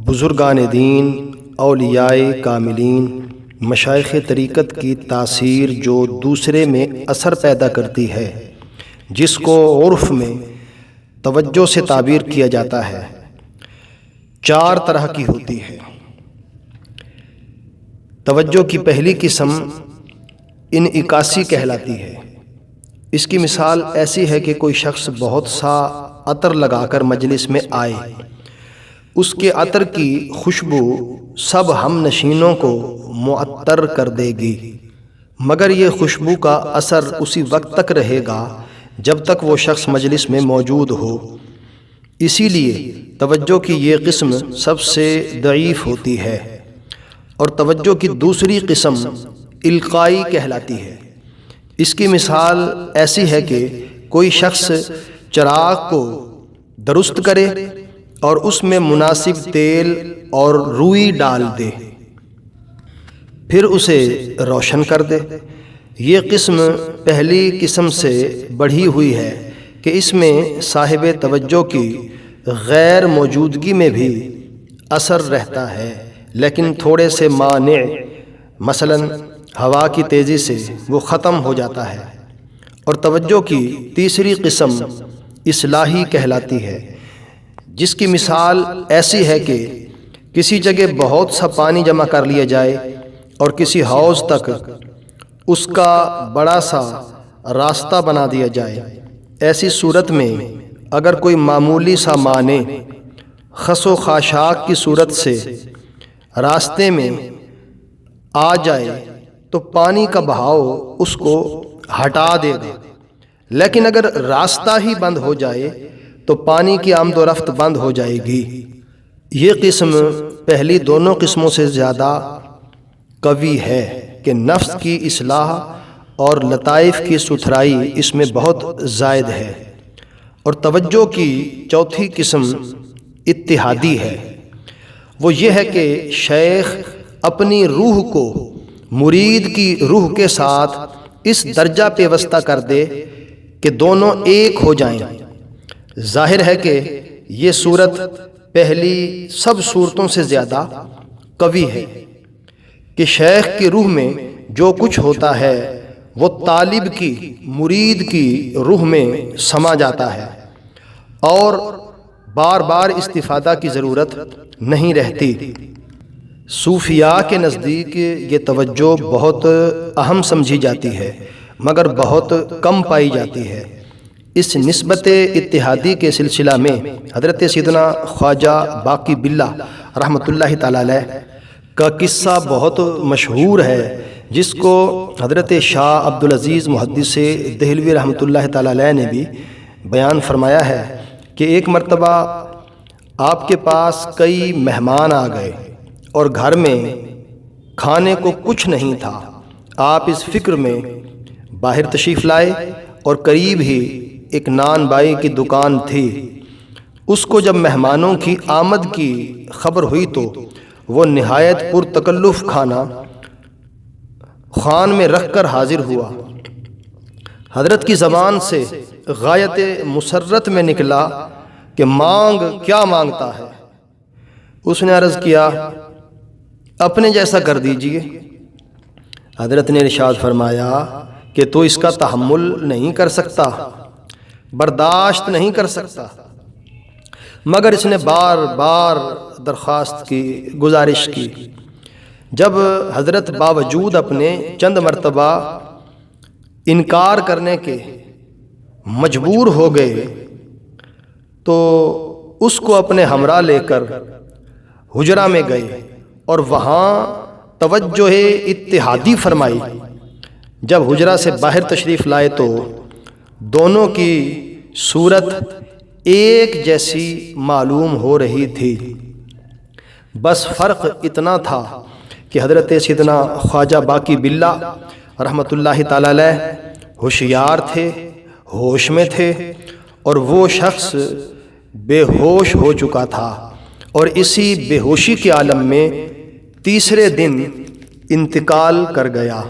بزرگان دین، اولیاء کاملین، مشائخ طریقت کی تاثیر جو دوسرے میں اثر پیدا کرتی ہے، جس کو عرف میں توجہ سے تعبیر کیا جاتا ہے، 4 طرح کی ہوتی ہے۔ توجہ کی پہلی قسم انعکاسی کہلاتی ہے۔ اس کی مثال ایسی ہے کہ کوئی شخص بہت سا عطر لگا کر مجلس میں آئے، اس کے عطر کی خوشبو سب ہم نشینوں کو معطر کر دے گی، مگر یہ خوشبو کا اثر اسی وقت تک رہے گا جب تک وہ شخص مجلس میں موجود ہو۔ اسی لیے توجہ کی یہ قسم سب سے ضعیف ہوتی ہے، اور توجہ کی دوسری قسم القائی کہلاتی ہے۔ اس کی مثال ایسی ہے کہ کوئی شخص چراغ کو درست کرے اور اس میں مناسب تیل اور روئی ڈال دے، پھر اسے روشن کر دے۔ یہ قسم پہلی قسم سے بڑھی ہوئی ہے کہ اس میں صاحب توجہ کی غیر موجودگی میں بھی اثر رہتا ہے، لیکن تھوڑے سے مانع، مثلا ہوا کی تیزی سے وہ ختم ہو جاتا ہے۔ اور توجہ کی تیسری قسم اصلاحی کہلاتی ہے، جس کی مثال ایسی ہے کہ کسی جگہ بہت سا پانی جمع کر لیا جائے اور کسی حوض تک اس کا بڑا سا راستہ بنا دیا جائے۔ ایسی صورت میں اگر کوئی معمولی سا مانع خس و خاشاک کی صورت سے راستے میں آ جائے تو پانی کا بہاؤ اس کو ہٹا دے گا، لیکن اگر راستہ ہی بند ہو جائے تو پانی کی آمد و رفت بند ہو جائے گی۔ یہ قسم پہلی دونوں قسموں سے زیادہ قوی ہے کہ نفس کی اصلاح اور لطائف کی ستھرائی اس میں بہت زائد ہے۔ اور توجہ کی چوتھی قسم اتحادی ہے۔ وہ یہ ہے کہ شیخ اپنی روح کو مرید کی روح کے ساتھ اس درجہ پیوستہ کر دے کہ دونوں ایک ہو جائیں۔ ظاہر ہے کہ یہ صورت پہلی سب صورتوں سے زیادہ قوی ہے کہ شیخ کی روح میں جو کچھ ہوتا ہے وہ طالب کی، مرید کی روح میں سما جاتا ہے اور بار بار استفادہ کی ضرورت نہیں رہتی۔ صوفیاء کے نزدیک یہ توجہ بہت اہم سمجھی جاتی ہے، مگر بہت کم پائی جاتی ہے۔ اس نسبت اتحادی کے سلسلہ میں حضرت سیدنا خواجہ باقی باللہ رحمۃ اللہ تعالی علیہ کا قصہ بہت مشہور ہے، جس کو حضرت شاہ عبدالعزیز محدث دہلوی رحمۃ اللہ تعالی علیہ نے بھی بیان فرمایا ہے کہ ایک مرتبہ آپ کے پاس کئی مہمان آ گئے اور گھر میں کھانے کو کچھ نہیں تھا۔ آپ اس فکر میں باہر تشریف لائے اور قریب ہی ایک نان بائی کی دکان تھی۔ اس کو جب مہمانوں کی آمد کی خبر ہوئی تو وہ نہایت پرتکلف کھانا خوان میں رکھ کر حاضر ہوا۔ حضرت کی زبان سے غایت مسرت میں نکلا کہ مانگ کیا مانگتا ہے؟ اس نے عرض کیا اپنے جیسا کر دیجئے۔ حضرت نے ارشاد فرمایا کہ تو اس کا تحمل نہیں کر سکتا، برداشت نہیں کر سکتا، مگر اس نے بار بار درخواست کی، گزارش کی۔ جب حضرت باوجود اپنے چند مرتبہ انکار کرنے کے مجبور ہو گئے تو اس کو اپنے ہمراہ لے کر حجرہ میں گئے اور وہاں توجہ اتحادی فرمائی۔ جب حجرہ سے باہر تشریف لائے تو دونوں کی صورت ایک جیسی معلوم ہو رہی تھی، بس فرق اتنا تھا کہ حضرت سیدنا خواجہ باقی باللہ رحمۃ اللہ تعالی علیہ ہوشیار تھے، ہوش میں تھے، اور وہ شخص بے ہوش ہو چکا تھا، اور اسی بے ہوشی کے عالم میں تیسرے دن انتقال کر گیا۔